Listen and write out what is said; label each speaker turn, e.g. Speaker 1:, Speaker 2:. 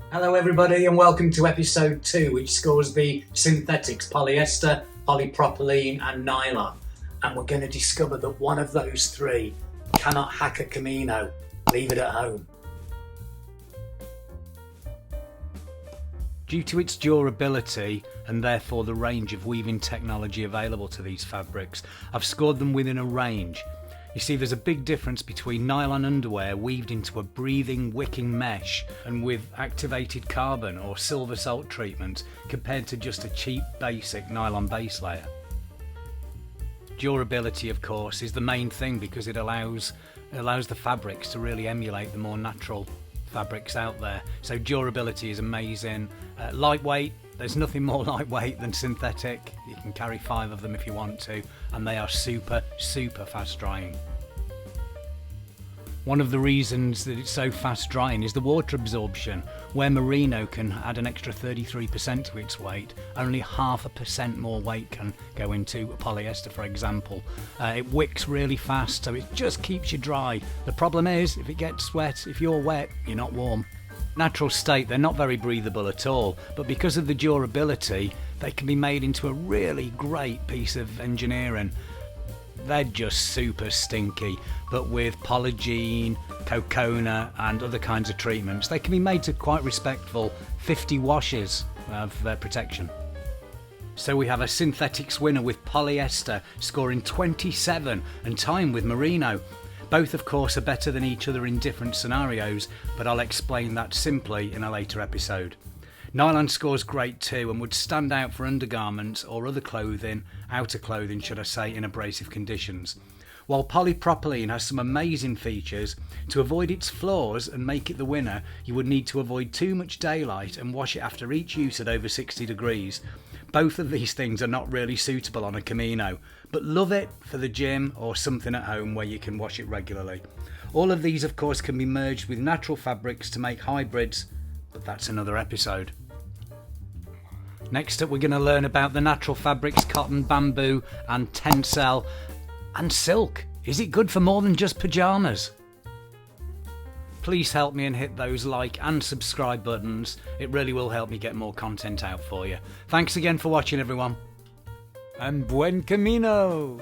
Speaker 1: Hello everybody and welcome to episode 2, which scores the synthetics polyester, polypropylene and nylon. And we're going to discover that one of those three cannot hack a Camino. Leave it at home. Due to its durability and therefore the range of weaving technology available to these fabrics, I've scored them within a range. You see, there's a big difference between nylon underwear weaved into a breathing, wicking mesh and with activated carbon or silver salt treatment compared to just a cheap, basic nylon base layer. Durability, of course, is the main thing because it allows the fabrics to really emulate the more natural fabrics out there. So durability is amazing. Lightweight, there's nothing more lightweight than synthetic. You can carry 5 of them if you want to, and they are super fast drying. One of the reasons that it's so fast drying is the water absorption. Where merino can add an extra 33% to its weight, only 0.5% more weight can go into polyester, for example. It wicks really fast, so it just keeps you dry. The problem is, if it gets wet, if you're wet, you're not warm. Natural state, they're not very breathable at all, but because of the durability, they can be made into a really great piece of engineering. They're just super stinky, but with polygene, cocona and other kinds of treatments, they can be made to quite respectful 50 washes of protection. So we have a synthetics winner with polyester scoring 27 and tying with merino. Both of course are better than each other in different scenarios, but I'll explain that simply in a later episode. Nylon scores great too and would stand out for undergarments or other clothing, outer clothing should I say, in abrasive conditions. While polypropylene has some amazing features, to avoid its flaws and make it the winner, you would need to avoid too much daylight and wash it after each use at over 60 degrees. Both of these things are not really suitable on a Camino, but love it for the gym or something at home where you can wash it regularly. All of these of course can be merged with natural fabrics to make hybrids, but that's another episode. Next up we're going to learn about the natural fabrics cotton, bamboo and tencel and silk. Is it good for more than just pyjamas? Please help me and hit those like and subscribe buttons. It really will help me get more content out for you. Thanks again for watching everyone. And Buen Camino!